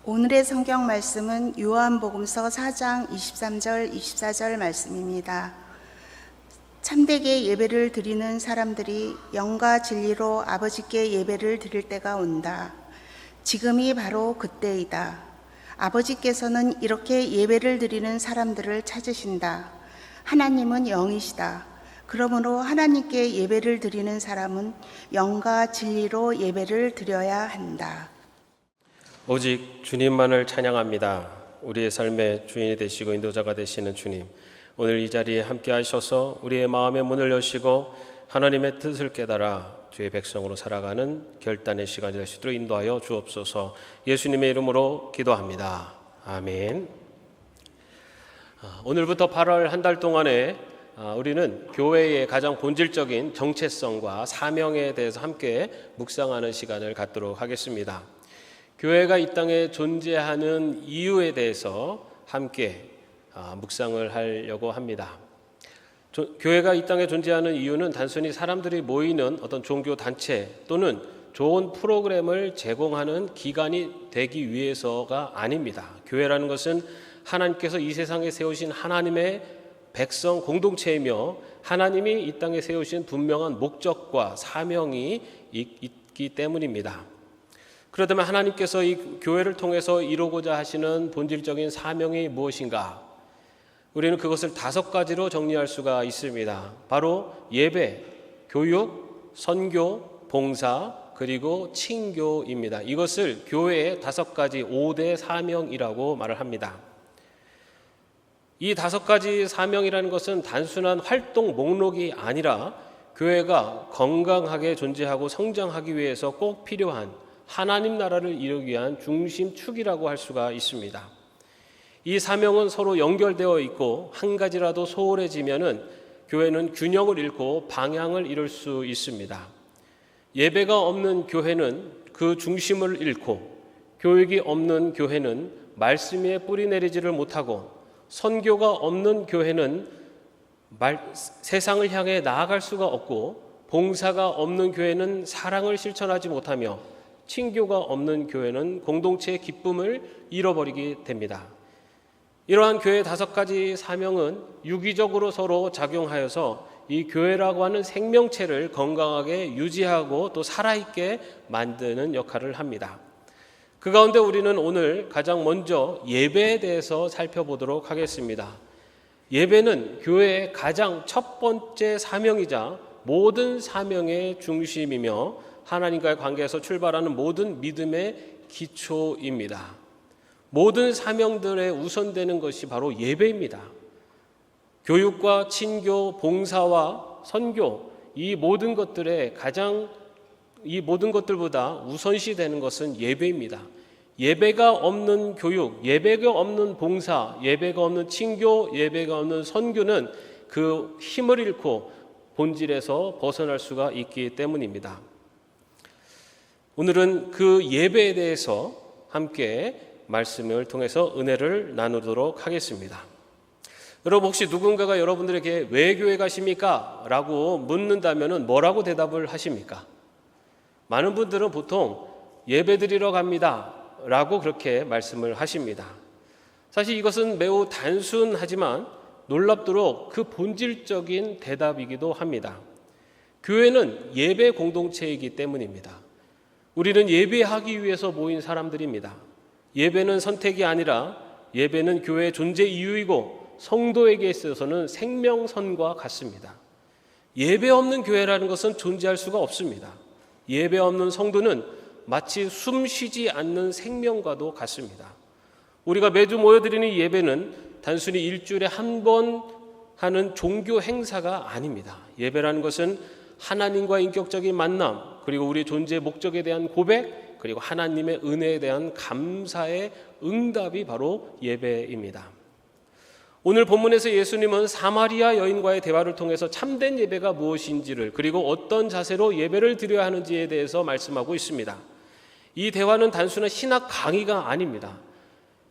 오늘의 성경 말씀은 요한복음서 4장 23절 24절 말씀입니다. 참되게 예배를 드리는 사람들이 영과 진리로 아버지께 예배를 드릴 때가 온다. 지금이 바로 그때이다. 아버지께서는 이렇게 예배를 드리는 사람들을 찾으신다. 하나님은 영이시다. 그러므로 하나님께 예배를 드리는 사람은 영과 진리로 예배를 드려야 한다. 오직 주님만을 찬양합니다. 우리의 삶의 주인이 되시고 인도자가 되시는 주님, 오늘 이 자리에 함께 하셔서 우리의 마음의 문을 여시고 하나님의 뜻을 깨달아 주의 백성으로 살아가는 결단의 시간이 될 수 있도록 인도하여 주옵소서. 예수님의 이름으로 기도합니다. 아멘. 오늘부터 8월 한 달 동안에 우리는 교회의 가장 본질적인 정체성과 사명에 대해서 함께 묵상하는 시간을 갖도록 하겠습니다. 교회가 이 땅에 존재하는 이유에 대해서 함께 묵상을 하려고 합니다. 교회가 이 땅에 존재하는 이유는 단순히 사람들이 모이는 어떤 종교 단체 또는 좋은 프로그램을 제공하는 기관이 되기 위해서가 아닙니다. 교회라는 것은 하나님께서 이 세상에 세우신 하나님의 백성 공동체이며 하나님이 이 땅에 세우신 분명한 목적과 사명이 있기 때문입니다. 그렇다면 하나님께서 이 교회를 통해서 이루고자 하시는 본질적인 사명이 무엇인가? 우리는 그것을 5가지로 정리할 수가 있습니다. 바로 예배, 교육, 선교, 봉사, 그리고 친교입니다. 이것을 교회의 5가지 5대 사명이라고 말을 합니다. 이 5가지 사명이라는 것은 단순한 활동 목록이 아니라 교회가 건강하게 존재하고 성장하기 위해서 꼭 필요한 하나님 나라를 이루기 위한 중심축이라고 할 수가 있습니다. 이 사명은 서로 연결되어 있고 한 가지라도 소홀해지면은 교회는 균형을 잃고 방향을 잃을 수 있습니다. 예배가 없는 교회는 그 중심을 잃고, 교육이 없는 교회는 말씀 위에 뿌리 내리지를 못하고, 선교가 없는 교회는 세상을 향해 나아갈 수가 없고, 봉사가 없는 교회는 사랑을 실천하지 못하며, 친교가 없는 교회는 공동체의 기쁨을 잃어버리게 됩니다. 이러한 교회의 5가지 사명은 유기적으로 서로 작용하여서 이 교회라고 하는 생명체를 건강하게 유지하고 또 살아있게 만드는 역할을 합니다. 그 가운데 우리는 오늘 가장 먼저 예배에 대해서 살펴보도록 하겠습니다. 예배는 교회의 가장 첫 번째 사명이자 모든 사명의 중심이며 하나님과의 관계에서 출발하는 모든 믿음의 기초입니다. 모든 사명들에 우선되는 것이 바로 예배입니다. 교육과 친교, 봉사와 선교, 이 모든 것들보다 우선시 되는 것은 예배입니다. 예배가 없는 교육, 예배가 없는 봉사, 예배가 없는 친교, 예배가 없는 선교는 그 힘을 잃고 본질에서 벗어날 수가 있기 때문입니다. 오늘은 그 예배에 대해서 함께 말씀을 통해서 은혜를 나누도록 하겠습니다. 여러분, 혹시 누군가가 여러분들에게 왜 교회 가십니까? 라고 묻는다면 뭐라고 대답을 하십니까? 많은 분들은 보통 예배 드리러 갑니다 라고 그렇게 말씀을 하십니다. 사실 이것은 매우 단순하지만 놀랍도록 그 본질적인 대답이기도 합니다. 교회는 예배 공동체이기 때문입니다. 우리는 예배하기 위해서 모인 사람들입니다. 예배는 선택이 아니라 예배는 교회의 존재 이유이고 성도에게 있어서는 생명선과 같습니다. 예배 없는 교회라는 것은 존재할 수가 없습니다. 예배 없는 성도는 마치 숨 쉬지 않는 생명과도 같습니다. 우리가 매주 모여드리는 예배는 단순히 일주일에 한 번 하는 종교 행사가 아닙니다. 예배라는 것은 하나님과의 인격적인 만남, 그리고 우리 존재의 목적에 대한 고백, 그리고 하나님의 은혜에 대한 감사의 응답이 바로 예배입니다. 오늘 본문에서 예수님은 사마리아 여인과의 대화를 통해서 참된 예배가 무엇인지를, 그리고 어떤 자세로 예배를 드려야 하는지에 대해서 말씀하고 있습니다. 이 대화는 단순한 신학 강의가 아닙니다.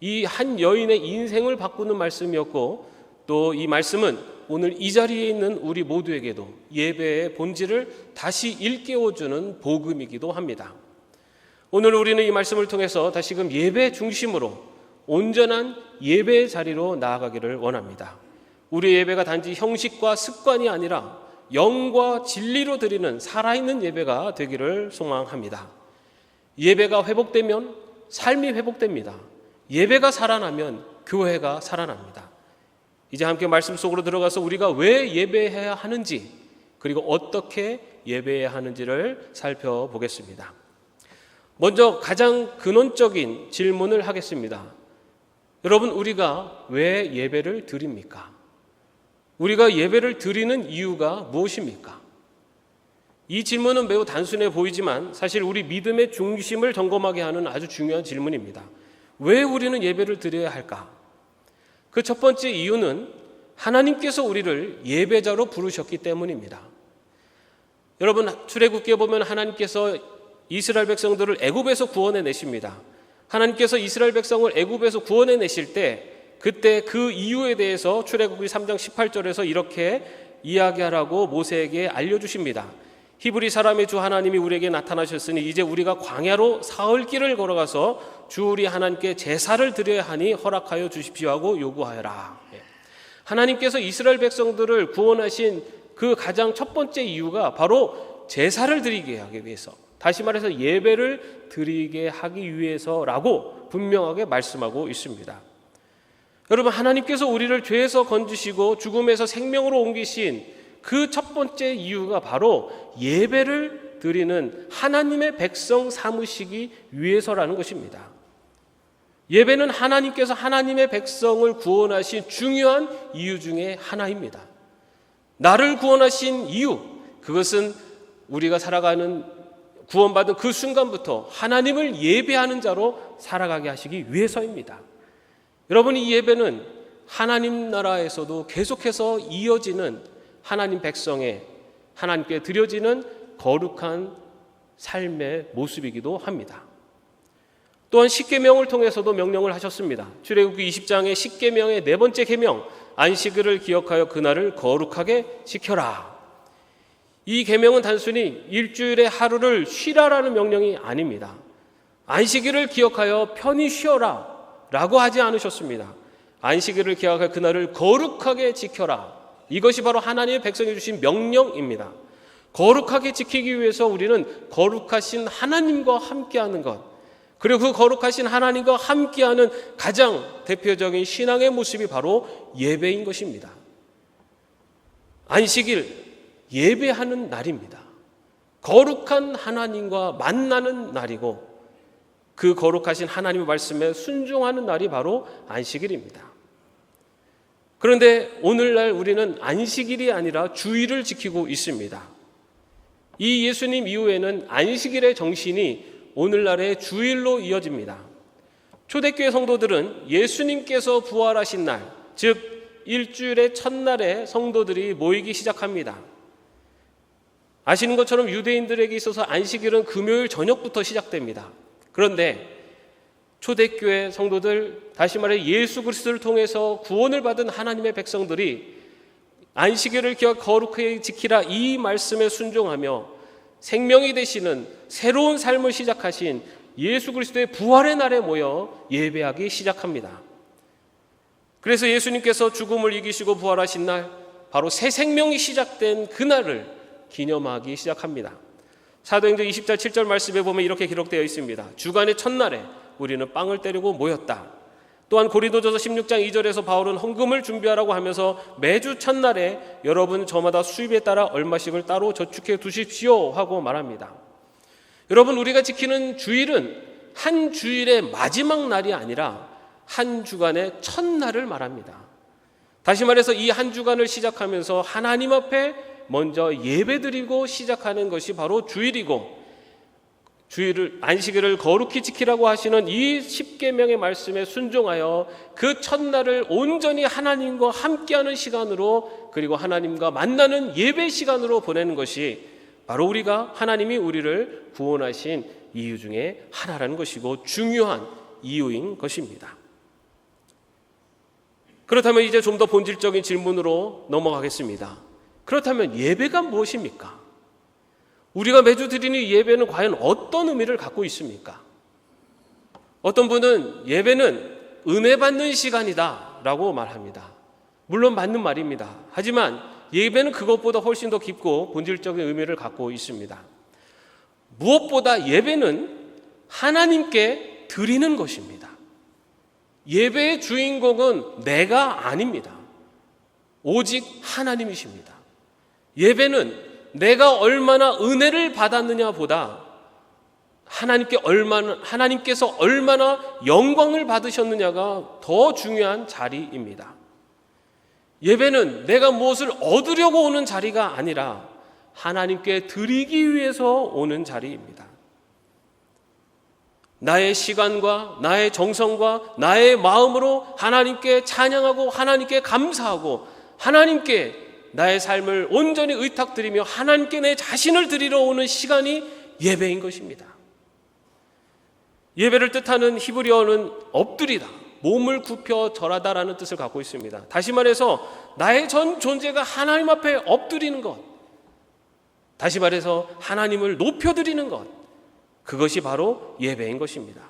이 한 여인의 인생을 바꾸는 말씀이었고, 또 이 말씀은 오늘 이 자리에 있는 우리 모두에게도 예배의 본질을 다시 일깨워주는 복음이기도 합니다. 오늘 우리는 이 말씀을 통해서 다시금 예배 중심으로 온전한 예배의 자리로 나아가기를 원합니다. 우리의 예배가 단지 형식과 습관이 아니라 영과 진리로 드리는 살아있는 예배가 되기를 소망합니다. 예배가 회복되면 삶이 회복됩니다. 예배가 살아나면 교회가 살아납니다. 이제 함께 말씀 속으로 들어가서 우리가 왜 예배해야 하는지, 그리고 어떻게 예배해야 하는지를 살펴보겠습니다. 먼저 가장 근원적인 질문을 하겠습니다. 여러분, 우리가 왜 예배를 드립니까? 우리가 예배를 드리는 이유가 무엇입니까? 이 질문은 매우 단순해 보이지만 사실 우리 믿음의 중심을 점검하게 하는 아주 중요한 질문입니다. 왜 우리는 예배를 드려야 할까? 그 첫 번째 이유는 하나님께서 우리를 예배자로 부르셨기 때문입니다. 여러분, 출애굽기에 보면 하나님께서 이스라엘 백성들을 애굽에서 구원해 내십니다. 하나님께서 이스라엘 백성을 애굽에서 구원해 내실 때 그때 그 이유에 대해서 출애굽기 3장 18절에서 이렇게 이야기하라고 모세에게 알려주십니다. 히브리 사람의 주 하나님이 우리에게 나타나셨으니 이제 우리가 광야로 사흘 길을 걸어가서 주 우리 하나님께 제사를 드려야 하니 허락하여 주십시오 하고 요구하여라. 하나님께서 이스라엘 백성들을 구원하신 그 가장 첫 번째 이유가 바로 제사를 드리게 하기 위해서, 다시 말해서 예배를 드리게 하기 위해서라고 분명하게 말씀하고 있습니다. 여러분, 하나님께서 우리를 죄에서 건지시고 죽음에서 생명으로 옮기신 그 첫 번째 이유가 바로 예배를 드리는 하나님의 백성 삼으시기 위해서라는 것입니다. 예배는 하나님께서 하나님의 백성을 구원하신 중요한 이유 중에 하나입니다. 나를 구원하신 이유, 그것은 우리가 살아가는 구원받은 그 순간부터 하나님을 예배하는 자로 살아가게 하시기 위해서입니다. 여러분, 이 예배는 하나님 나라에서도 계속해서 이어지는 하나님 백성의 하나님께 드려지는 거룩한 삶의 모습이기도 합니다. 또한 십계명을 통해서도 명령을 하셨습니다. 출애굽기 20장의 십계명의 네 번째 계명, 안식일을 기억하여 그날을 거룩하게 지켜라. 이 계명은 단순히 일주일에 하루를 쉬라라는 명령이 아닙니다. 안식일을 기억하여 편히 쉬어라 라고 하지 않으셨습니다. 안식일을 기억하여 그날을 거룩하게 지켜라. 이것이 바로 하나님의 백성이 주신 명령입니다. 거룩하게 지키기 위해서 우리는 거룩하신 하나님과 함께하는 것, 그리고 그 거룩하신 하나님과 함께하는 가장 대표적인 신앙의 모습이 바로 예배인 것입니다. 안식일, 예배하는 날입니다. 거룩한 하나님과 만나는 날이고 그 거룩하신 하나님의 말씀에 순종하는 날이 바로 안식일입니다. 그런데 오늘날 우리는 안식일이 아니라 주일을 지키고 있습니다. 이 예수님 이후에는 안식일의 정신이 오늘날의 주일로 이어집니다. 초대교회 성도들은 예수님께서 부활하신 날, 즉 일주일의 첫날에 성도들이 모이기 시작합니다. 아시는 것처럼 유대인들에게 있어서 안식일은 금요일 저녁부터 시작됩니다. 그런데 초대교회 성도들, 다시 말해 예수 그리스도를 통해서 구원을 받은 하나님의 백성들이 안식일을 기억 거룩하게 지키라 이 말씀에 순종하며 생명이 되시는 새로운 삶을 시작하신 예수 그리스도의 부활의 날에 모여 예배하기 시작합니다. 그래서 예수님께서 죽음을 이기시고 부활하신 날, 바로 새 생명이 시작된 그날을 기념하기 시작합니다. 사도행전 20장 7절 말씀에 보면 이렇게 기록되어 있습니다. 주간의 첫날에 우리는 빵을 때리고 모였다. 또한 고린도전서 16장 2절에서 바울은 헌금을 준비하라고 하면서 매주 첫날에 여러분 저마다 수입에 따라 얼마씩을 따로 저축해 두십시오 하고 말합니다. 여러분, 우리가 지키는 주일은 한 주일의 마지막 날이 아니라 한 주간의 첫날을 말합니다. 다시 말해서 이 한 주간을 시작하면서 하나님 앞에 먼저 예배드리고 시작하는 것이 바로 주일이고, 주일을 안식일을 거룩히 지키라고 하시는 이 십계명의 말씀에 순종하여 그 첫날을 온전히 하나님과 함께하는 시간으로, 그리고 하나님과 만나는 예배 시간으로 보내는 것이 바로 우리가 하나님이 우리를 구원하신 이유 중에 하나라는 것이고 중요한 이유인 것입니다. 그렇다면 이제 좀 더 본질적인 질문으로 넘어가겠습니다. 그렇다면 예배가 무엇입니까? 우리가 매주 드리는 예배는 과연 어떤 의미를 갖고 있습니까? 어떤 분은 예배는 은혜 받는 시간이다 라고 말합니다. 물론 맞는 말입니다. 하지만 예배는 그것보다 훨씬 더 깊고 본질적인 의미를 갖고 있습니다. 무엇보다 예배는 하나님께 드리는 것입니다. 예배의 주인공은 내가 아닙니다. 오직 하나님이십니다. 예배는 내가 얼마나 은혜를 받았느냐 보다 하나님께서 얼마나 영광을 받으셨느냐가 더 중요한 자리입니다. 예배는 내가 무엇을 얻으려고 오는 자리가 아니라 하나님께 드리기 위해서 오는 자리입니다. 나의 시간과 나의 정성과 나의 마음으로 하나님께 찬양하고 하나님께 감사하고 하나님께 나의 삶을 온전히 의탁드리며 하나님께 내 자신을 드리러 오는 시간이 예배인 것입니다. 예배를 뜻하는 히브리어는 엎드리다, 몸을 굽혀 절하다라는 뜻을 갖고 있습니다. 다시 말해서 나의 전 존재가 하나님 앞에 엎드리는 것, 다시 말해서 하나님을 높여드리는 것, 그것이 바로 예배인 것입니다.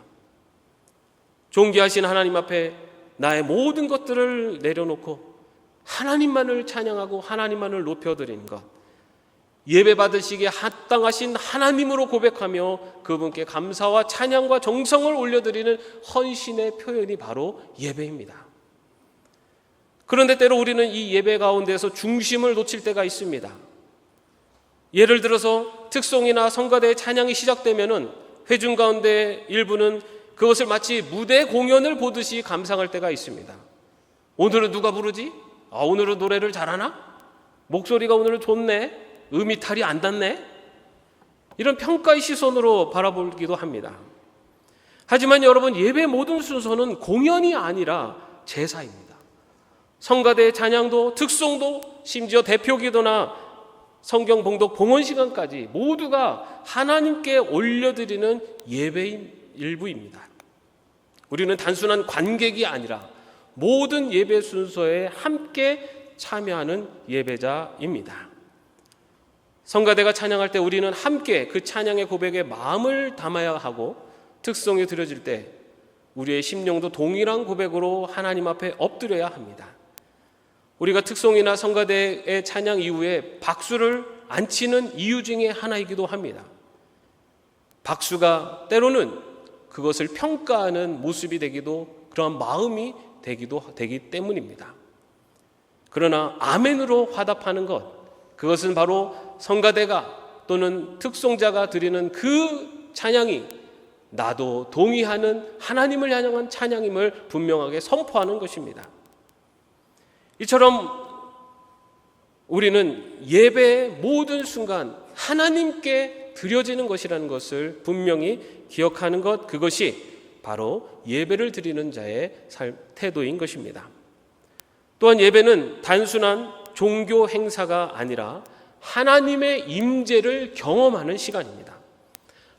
존귀하신 하나님 앞에 나의 모든 것들을 내려놓고 하나님만을 찬양하고 하나님만을 높여드리는 것, 예배 받으시기에 합당하신 하나님으로 고백하며 그분께 감사와 찬양과 정성을 올려드리는 헌신의 표현이 바로 예배입니다. 그런데 때로 우리는 이 예배 가운데서 중심을 놓칠 때가 있습니다. 예를 들어서 특송이나 성가대의 찬양이 시작되면은 회중 가운데 일부는 그것을 마치 무대 공연을 보듯이 감상할 때가 있습니다. 오늘은 누가 부르지? 오늘은 노래를 잘하나? 목소리가 오늘은 좋네? 음이탈이 안 닿네? 이런 평가의 시선으로 바라보기도 합니다. 하지만 여러분, 예배 모든 순서는 공연이 아니라 제사입니다. 성가대의 찬양도 특송도 심지어 대표기도나 성경 봉독 봉헌 시간까지 모두가 하나님께 올려드리는 예배인 일부입니다. 우리는 단순한 관객이 아니라 모든 예배 순서에 함께 참여하는 예배자입니다. 성가대가 찬양할 때 우리는 함께 그 찬양의 고백에 마음을 담아야 하고, 특송이 드려질 때 우리의 심령도 동일한 고백으로 하나님 앞에 엎드려야 합니다. 우리가 특송이나 성가대의 찬양 이후에 박수를 안 치는 이유 중에 하나이기도 합니다. 박수가 때로는 그것을 평가하는 모습이 되기도, 그런 마음이 되기 때문입니다. 그러나 아멘으로 화답하는 것, 그것은 바로 성가대가 또는 특송자가 드리는 그 찬양이 나도 동의하는 하나님을 향한 찬양임을 분명하게 선포하는 것입니다. 이처럼 우리는 예배의 모든 순간 하나님께 드려지는 것이라는 것을 분명히 기억하는 것, 그것이 바로 예배를 드리는 자의 태도인 것입니다. 또한 예배는 단순한 종교 행사가 아니라 하나님의 임재를 경험하는 시간입니다.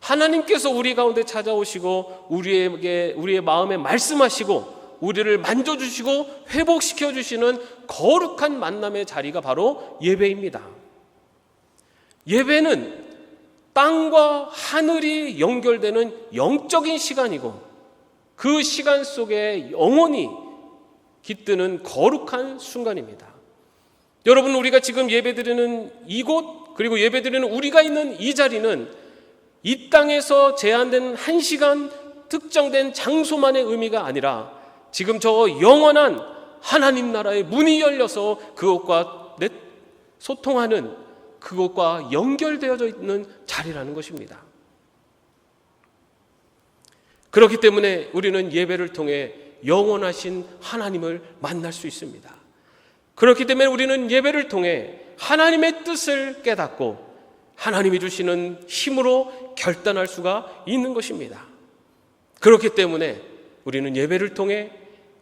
하나님께서 우리 가운데 찾아오시고 우리의 마음에 말씀하시고 우리를 만져주시고 회복시켜주시는 거룩한 만남의 자리가 바로 예배입니다. 예배는 땅과 하늘이 연결되는 영적인 시간이고, 그 시간 속에 영원히 깃드는 거룩한 순간입니다. 여러분, 우리가 지금 예배드리는 이곳, 그리고 예배드리는 우리가 있는 이 자리는 이 땅에서 제한된 한 시간 특정된 장소만의 의미가 아니라 지금 저 영원한 하나님 나라의 문이 열려서 그것과 소통하는, 그것과 연결되어져 있는 자리라는 것입니다. 그렇기 때문에 우리는 예배를 통해 영원하신 하나님을 만날 수 있습니다. 그렇기 때문에 우리는 예배를 통해 하나님의 뜻을 깨닫고 하나님이 주시는 힘으로 결단할 수가 있는 것입니다. 그렇기 때문에 우리는 예배를 통해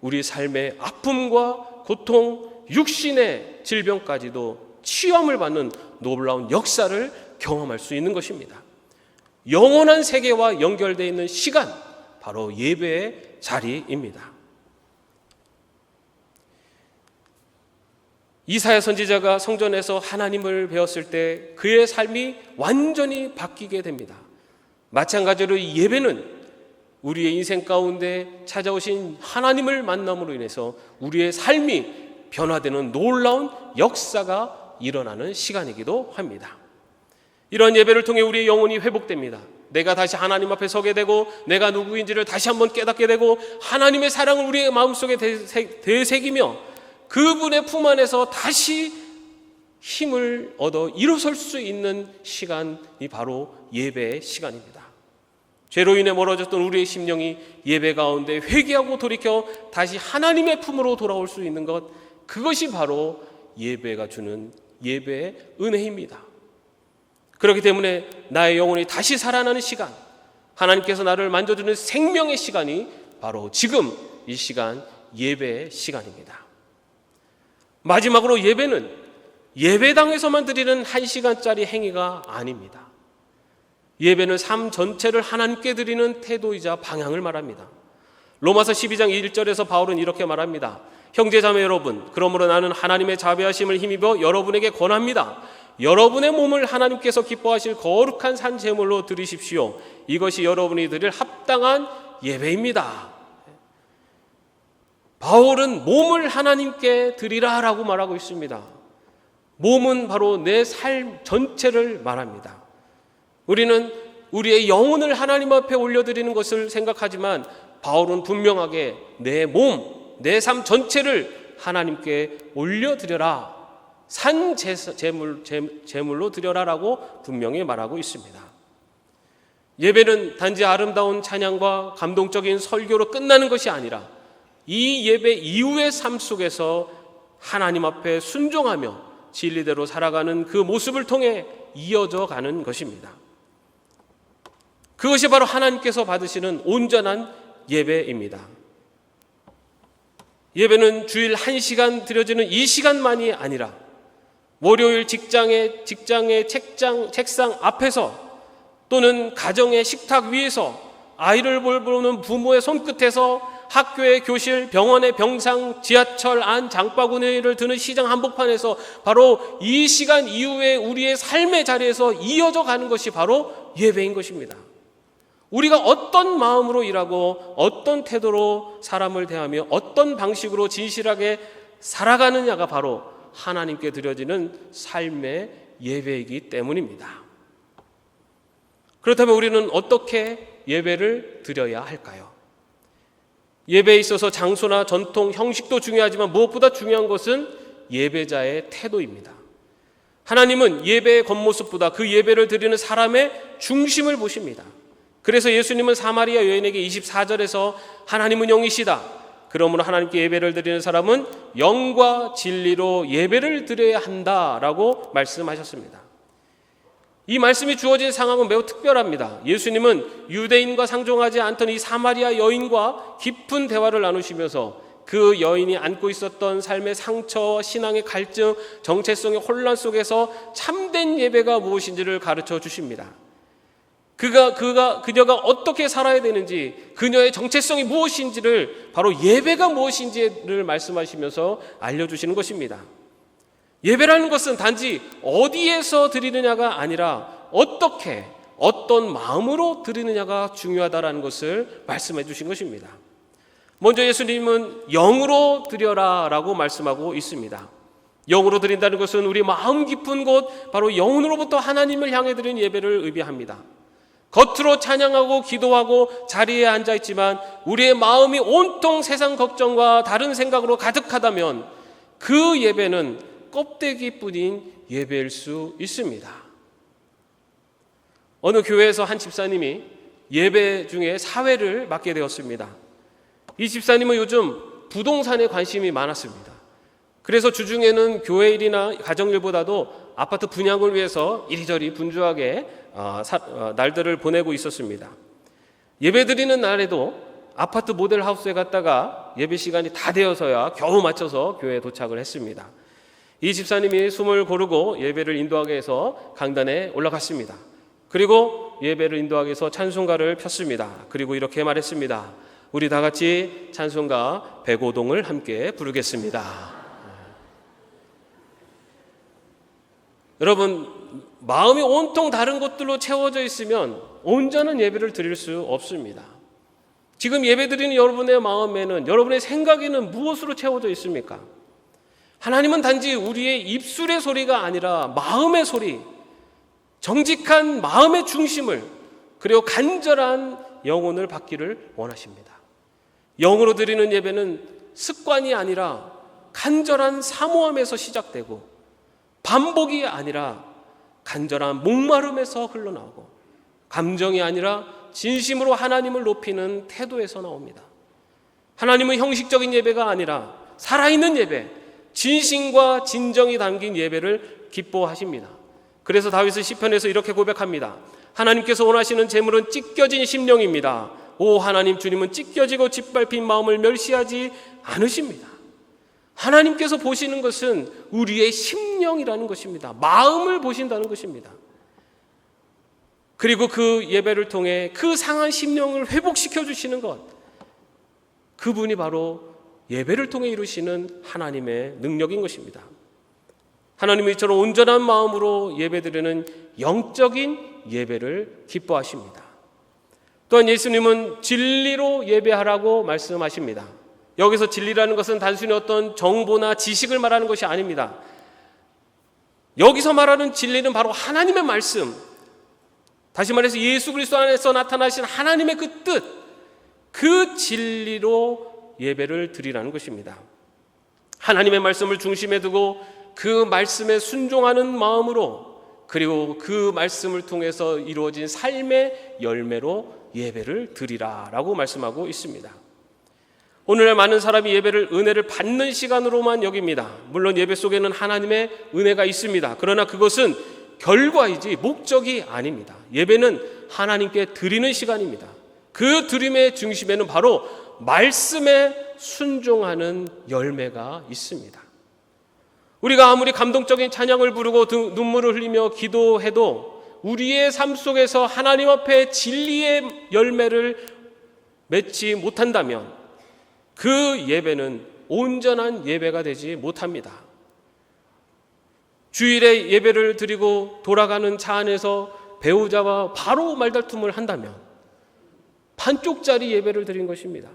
우리 삶의 아픔과 고통, 육신의 질병까지도 치유함을 받는 놀라운 역사를 경험할 수 있는 것입니다. 영원한 세계와 연결되어 있는 시간, 바로 예배의 자리입니다. 이사야 선지자가 성전에서 하나님을 배웠을 때 그의 삶이 완전히 바뀌게 됩니다. 마찬가지로 이 예배는 우리의 인생 가운데 찾아오신 하나님을 만남으로 인해서 우리의 삶이 변화되는 놀라운 역사가 일어나는 시간이기도 합니다. 이런 예배를 통해 우리의 영혼이 회복됩니다. 내가 다시 하나님 앞에 서게 되고 내가 누구인지를 다시 한번 깨닫게 되고 하나님의 사랑을 우리의 마음속에 되새기며 그분의 품 안에서 다시 힘을 얻어 일어설 수 있는 시간이 바로 예배의 시간입니다. 죄로 인해 멀어졌던 우리의 심령이 예배 가운데 회개하고 돌이켜 다시 하나님의 품으로 돌아올 수 있는 것, 그것이 바로 예배가 주는 예배의 은혜입니다. 그렇기 때문에 나의 영혼이 다시 살아나는 시간, 하나님께서 나를 만져주는 생명의 시간이 바로 지금 이 시간 예배의 시간입니다. 마지막으로 예배는 예배당에서만 드리는 1시간짜리 행위가 아닙니다. 예배는 삶 전체를 하나님께 드리는 태도이자 방향을 말합니다. 로마서 12장 1절에서 바울은 이렇게 말합니다. 형제자매 여러분, 그러므로 나는 하나님의 자비하심을 힘입어 여러분에게 권합니다. 여러분의 몸을 하나님께서 기뻐하실 거룩한 산 제물로 드리십시오. 이것이 여러분이 드릴 합당한 예배입니다. 바울은 몸을 하나님께 드리라라고 말하고 있습니다. 몸은 바로 내 삶 전체를 말합니다. 우리는 우리의 영혼을 하나님 앞에 올려드리는 것을 생각하지만 바울은 분명하게 내 몸, 내 삶 전체를 하나님께 올려드려라, 산 제물로 드려라라고 분명히 말하고 있습니다. 예배는 단지 아름다운 찬양과 감동적인 설교로 끝나는 것이 아니라 이 예배 이후의 삶 속에서 하나님 앞에 순종하며 진리대로 살아가는 그 모습을 통해 이어져 가는 것입니다. 그것이 바로 하나님께서 받으시는 온전한 예배입니다. 예배는 주일 1시간 드려지는 이 시간만이 아니라 월요일 직장의 책상 앞에서 또는 가정의 식탁 위에서 아이를 보는 부모의 손끝에서 학교의 교실, 병원의 병상, 지하철 안 장바구니를 드는 시장 한복판에서 바로 이 시간 이후에 우리의 삶의 자리에서 이어져 가는 것이 바로 예배인 것입니다. 우리가 어떤 마음으로 일하고 어떤 태도로 사람을 대하며 어떤 방식으로 진실하게 살아가느냐가 바로 하나님께 드려지는 삶의 예배이기 때문입니다. 그렇다면 우리는 어떻게 예배를 드려야 할까요? 예배에 있어서 장소나 전통, 형식도 중요하지만 무엇보다 중요한 것은 예배자의 태도입니다. 하나님은 예배의 겉모습보다 그 예배를 드리는 사람의 중심을 보십니다. 그래서 예수님은 사마리아 여인에게 24절에서 하나님은 영이시다. 그러므로 하나님께 예배를 드리는 사람은 영과 진리로 예배를 드려야 한다라고 말씀하셨습니다. 이 말씀이 주어진 상황은 매우 특별합니다. 예수님은 유대인과 상종하지 않던 이 사마리아 여인과 깊은 대화를 나누시면서 그 여인이 안고 있었던 삶의 상처, 신앙의 갈증, 정체성의 혼란 속에서 참된 예배가 무엇인지를 가르쳐 주십니다. 그녀가 어떻게 살아야 되는지, 그녀의 정체성이 무엇인지를, 바로 예배가 무엇인지를 말씀하시면서 알려주시는 것입니다. 예배라는 것은 단지 어디에서 드리느냐가 아니라 어떻게, 어떤 마음으로 드리느냐가 중요하다는 것을 말씀해 주신 것입니다. 먼저 예수님은 영으로 드려라 라고 말씀하고 있습니다. 영으로 드린다는 것은 우리 마음 깊은 곳, 바로 영으로부터 하나님을 향해 드리는 예배를 의미합니다. 겉으로 찬양하고 기도하고 자리에 앉아있지만 우리의 마음이 온통 세상 걱정과 다른 생각으로 가득하다면 그 예배는 껍데기뿐인 예배일 수 있습니다. 어느 교회에서 한 집사님이 예배 중에 사회를 맡게 되었습니다. 이 집사님은 요즘 부동산에 관심이 많았습니다. 그래서 주중에는 교회 일이나 가정 일보다도 아파트 분양을 위해서 이리저리 분주하게 날들을 보내고 있었습니다. 예배 드리는 날에도 아파트 모델하우스에 갔다가 예배 시간이 다 되어서야 겨우 맞춰서 교회에 도착을 했습니다. 이 집사님이 숨을 고르고 예배를 인도하기 위해서 강단에 올라갔습니다. 그리고 예배를 인도하기 위해서 찬송가를 폈습니다. 그리고 이렇게 말했습니다. 우리 다 같이 찬송가 백오동을 함께 부르겠습니다. 여러분, 마음이 온통 다른 것들로 채워져 있으면 온전한 예배를 드릴 수 없습니다. 지금 예배드리는 여러분의 마음에는, 여러분의 생각에는 무엇으로 채워져 있습니까? 하나님은 단지 우리의 입술의 소리가 아니라 마음의 소리, 정직한 마음의 중심을, 그리고 간절한 영혼을 받기를 원하십니다. 영으로 드리는 예배는 습관이 아니라 간절한 사모함에서 시작되고, 반복이 아니라 간절한 목마름에서 흘러나오고, 감정이 아니라 진심으로 하나님을 높이는 태도에서 나옵니다. 하나님은 형식적인 예배가 아니라 살아있는 예배, 진심과 진정이 담긴 예배를 기뻐하십니다. 그래서 다윗은 시편에서 이렇게 고백합니다. 하나님께서 원하시는 제물은 찢겨진 심령입니다. 오 하나님, 주님은 찢겨지고 짓밟힌 마음을 멸시하지 않으십니다. 하나님께서 보시는 것은 우리의 심령이라는 것입니다. 마음을 보신다는 것입니다. 그리고 그 예배를 통해 그 상한 심령을 회복시켜 주시는 것, 그분이 바로 예배를 통해 이루시는 하나님의 능력인 것입니다. 하나님은 이처럼 온전한 마음으로 예배드리는 영적인 예배를 기뻐하십니다. 또한 예수님은 진리로 예배하라고 말씀하십니다. 여기서 진리라는 것은 단순히 어떤 정보나 지식을 말하는 것이 아닙니다. 여기서 말하는 진리는 바로 하나님의 말씀, 다시 말해서 예수 그리스도 안에서 나타나신 하나님의 그 뜻, 그 진리로 예배를 드리라는 것입니다. 하나님의 말씀을 중심에 두고 그 말씀에 순종하는 마음으로, 그리고 그 말씀을 통해서 이루어진 삶의 열매로 예배를 드리라라고 말씀하고 있습니다. 오늘날 많은 사람이 예배를 은혜를 받는 시간으로만 여깁니다. 물론 예배 속에는 하나님의 은혜가 있습니다. 그러나 그것은 결과이지 목적이 아닙니다. 예배는 하나님께 드리는 시간입니다. 그 드림의 중심에는 바로 말씀에 순종하는 열매가 있습니다. 우리가 아무리 감동적인 찬양을 부르고 눈물을 흘리며 기도해도 우리의 삶 속에서 하나님 앞에 진리의 열매를 맺지 못한다면 그 예배는 온전한 예배가 되지 못합니다. 주일에 예배를 드리고 돌아가는 차 안에서 배우자와 바로 말다툼을 한다면 반쪽짜리 예배를 드린 것입니다.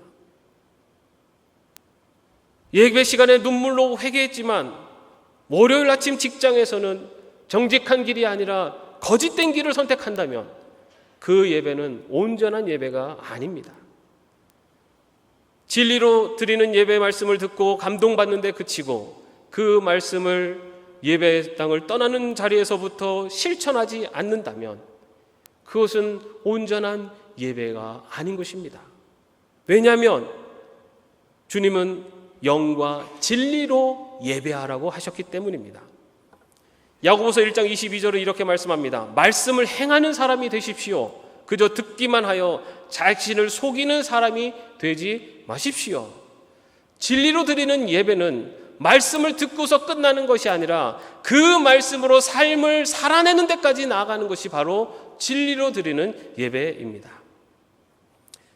예배 시간에 눈물로 회개했지만 월요일 아침 직장에서는 정직한 길이 아니라 거짓된 길을 선택한다면 그 예배는 온전한 예배가 아닙니다. 진리로 드리는 예배 말씀을 듣고 감동받는 데 그치고 그 말씀을 예배당을 떠나는 자리에서부터 실천하지 않는다면 그것은 온전한 예배가 아닌 것입니다. 왜냐하면 주님은 영과 진리로 예배하라고 하셨기 때문입니다. 야고보서 1장 22절에 이렇게 말씀합니다. 말씀을 행하는 사람이 되십시오. 그저 듣기만 하여 자신을 속이는 사람이 되지 마십시오. 진리로 드리는 예배는 말씀을 듣고서 끝나는 것이 아니라 그 말씀으로 삶을 살아내는 데까지 나아가는 것이 바로 진리로 드리는 예배입니다.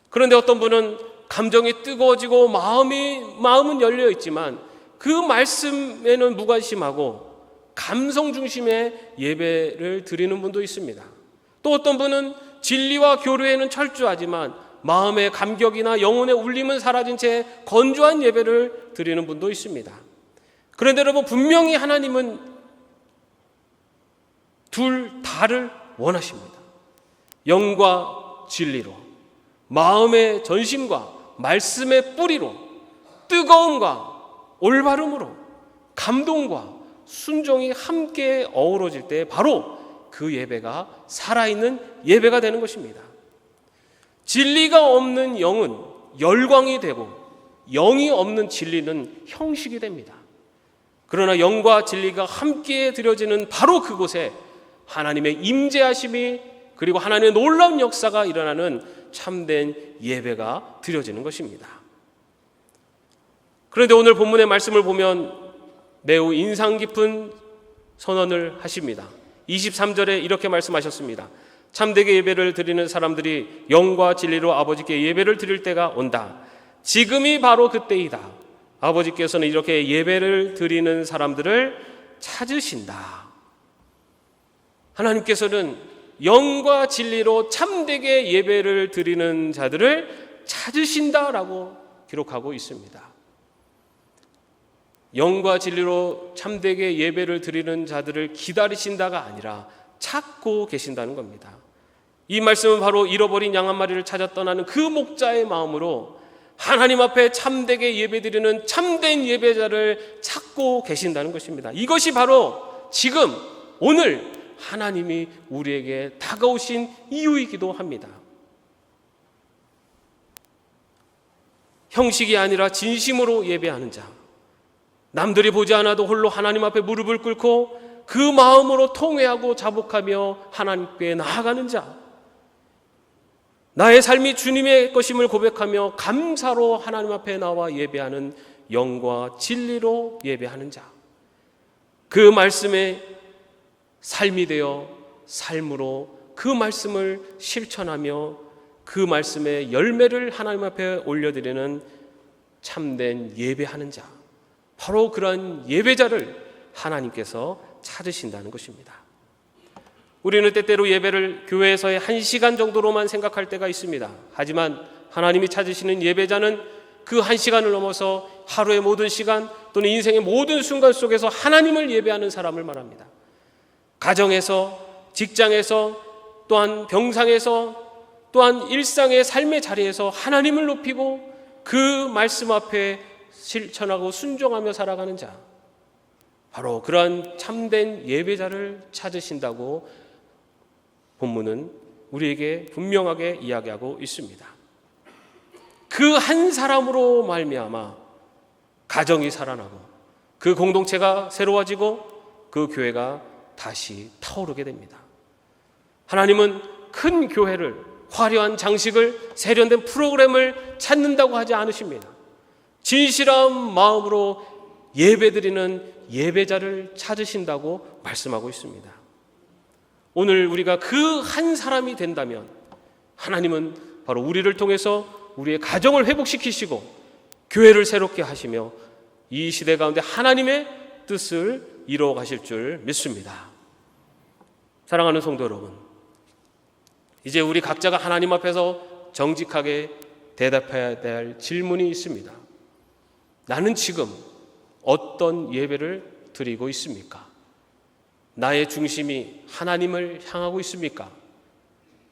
그런데 어떤 분은 감정이 뜨거워지고 마음은 열려 있지만 그 말씀에는 무관심하고 감성 중심의 예배를 드리는 분도 있습니다. 또 어떤 분은 진리와 교류에는 철저하지만 마음의 감격이나 영혼의 울림은 사라진 채 건조한 예배를 드리는 분도 있습니다. 그런데 여러분, 분명히 하나님은 둘 다를 원하십니다. 영과 진리로, 마음의 전심과 말씀의 뿌리로, 뜨거움과 올바름으로, 감동과 순종이 함께 어우러질 때 바로 그 예배가 살아있는 예배가 되는 것입니다. 진리가 없는 영은 열광이 되고 영이 없는 진리는 형식이 됩니다. 그러나 영과 진리가 함께 드려지는 바로 그곳에 하나님의 임재하심이, 그리고 하나님의 놀라운 역사가 일어나는 참된 예배가 드려지는 것입니다. 그런데 오늘 본문의 말씀을 보면 매우 인상 깊은 선언을 하십니다. 23절에 이렇게 말씀하셨습니다. 참되게 예배를 드리는 사람들이 영과 진리로 아버지께 예배를 드릴 때가 온다. 지금이 바로 그때이다. 아버지께서는 이렇게 예배를 드리는 사람들을 찾으신다. 하나님께서는 영과 진리로 참되게 예배를 드리는 자들을 찾으신다라고 기록하고 있습니다. 영과 진리로 참되게 예배를 드리는 자들을 기다리신다가 아니라 찾고 계신다는 겁니다. 이 말씀은 바로 잃어버린 양 한 마리를 찾아 떠나는 그 목자의 마음으로 하나님 앞에 참되게 예배드리는 참된 예배자를 찾고 계신다는 것입니다. 이것이 바로 지금 오늘 하나님이 우리에게 다가오신 이유이기도 합니다. 형식이 아니라 진심으로 예배하는 자, 남들이 보지 않아도 홀로 하나님 앞에 무릎을 꿇고 그 마음으로 통회하고 자복하며 하나님께 나아가는 자, 나의 삶이 주님의 것임을 고백하며 감사로 하나님 앞에 나와 예배하는 영과 진리로 예배하는 자, 그 말씀에 삶이 되어 삶으로 그 말씀을 실천하며 그 말씀의 열매를 하나님 앞에 올려드리는 참된 예배하는 자, 바로 그러한 예배자를 하나님께서 찾으신다는 것입니다. 우리는 때때로 예배를 교회에서의 1시간 정도로만 생각할 때가 있습니다. 하지만 하나님이 찾으시는 예배자는 그 1시간을 넘어서 하루의 모든 시간 또는 인생의 모든 순간 속에서 하나님을 예배하는 사람을 말합니다. 가정에서, 직장에서, 또한 병상에서, 또한 일상의 삶의 자리에서 하나님을 높이고 그 말씀 앞에 실천하고 순종하며 살아가는 자, 바로 그러한 참된 예배자를 찾으신다고 본문은 우리에게 분명하게 이야기하고 있습니다. 그 한 사람으로 말미암아 가정이 살아나고 그 공동체가 새로워지고 그 교회가 다시 타오르게 됩니다. 하나님은 큰 교회를, 화려한 장식을, 세련된 프로그램을 찾는다고 하지 않으십니다. 진실한 마음으로 예배드리는 예배자를 찾으신다고 말씀하고 있습니다. 오늘 우리가 그 한 사람이 된다면 하나님은 바로 우리를 통해서 우리의 가정을 회복시키시고 교회를 새롭게 하시며 이 시대 가운데 하나님의 뜻을 이루어 가실 줄 믿습니다. 사랑하는 성도 여러분, 이제 우리 각자가 하나님 앞에서 정직하게 대답해야 될 질문이 있습니다. 나는 지금 어떤 예배를 드리고 있습니까? 나의 중심이 하나님을 향하고 있습니까?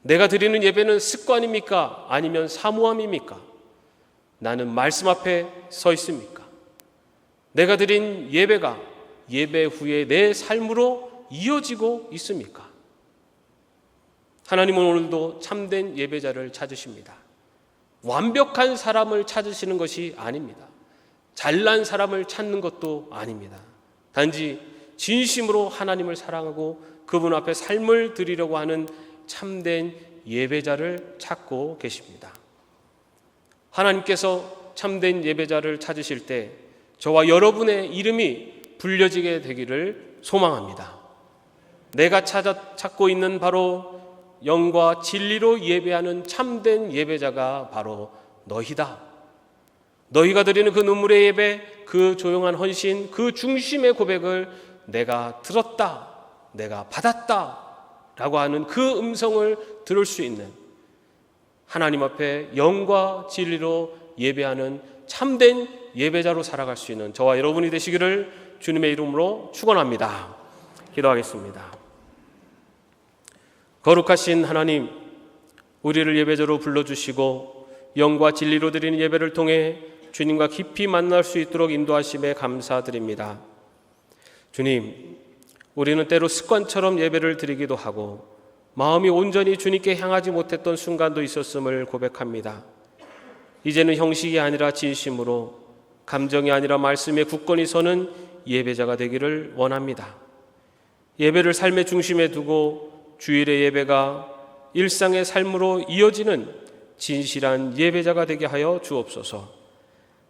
내가 드리는 예배는 습관입니까? 아니면 사모함입니까? 나는 말씀 앞에 서 있습니까? 내가 드린 예배가 예배 후에 내 삶으로 이어지고 있습니까? 하나님은 오늘도 참된 예배자를 찾으십니다. 완벽한 사람을 찾으시는 것이 아닙니다. 잘난 사람을 찾는 것도 아닙니다. 단지 진심으로 하나님을 사랑하고 그분 앞에 삶을 드리려고 하는 참된 예배자를 찾고 계십니다. 하나님께서 참된 예배자를 찾으실 때 저와 여러분의 이름이 불려지게 되기를 소망합니다. 내가 찾고 있는 바로 영과 진리로 예배하는 참된 예배자가 바로 너희다. 너희가 드리는 그 눈물의 예배, 그 조용한 헌신, 그 중심의 고백을 내가 들었다, 내가 받았다 라고 하는 그 음성을 들을 수 있는 하나님 앞에 영과 진리로 예배하는 참된 예배자로 살아갈 수 있는 저와 여러분이 되시기를 주님의 이름으로 축원합니다. 기도하겠습니다. 거룩하신 하나님, 우리를 예배자로 불러주시고 영과 진리로 드리는 예배를 통해 주님과 깊이 만날 수 있도록 인도하심에 감사드립니다. 주님, 우리는 때로 습관처럼 예배를 드리기도 하고 마음이 온전히 주님께 향하지 못했던 순간도 있었음을 고백합니다. 이제는 형식이 아니라 진심으로, 감정이 아니라 말씀에 굳건히 서는 예배자가 되기를 원합니다. 예배를 삶의 중심에 두고 주일의 예배가 일상의 삶으로 이어지는 진실한 예배자가 되게 하여 주옵소서.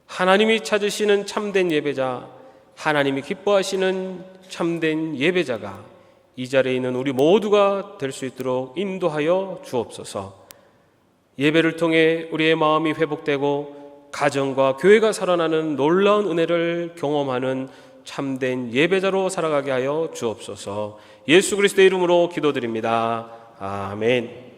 하나님이 찾으시는 참된 예배자, 하나님이 기뻐하시는 참된 예배자가 이 자리에 있는 우리 모두가 될 수 있도록 인도하여 주옵소서. 예배를 통해 우리의 마음이 회복되고 가정과 교회가 살아나는 놀라운 은혜를 경험하는 참된 예배자로 살아가게 하여 주옵소서. 예수 그리스도의 이름으로 기도드립니다. 아멘.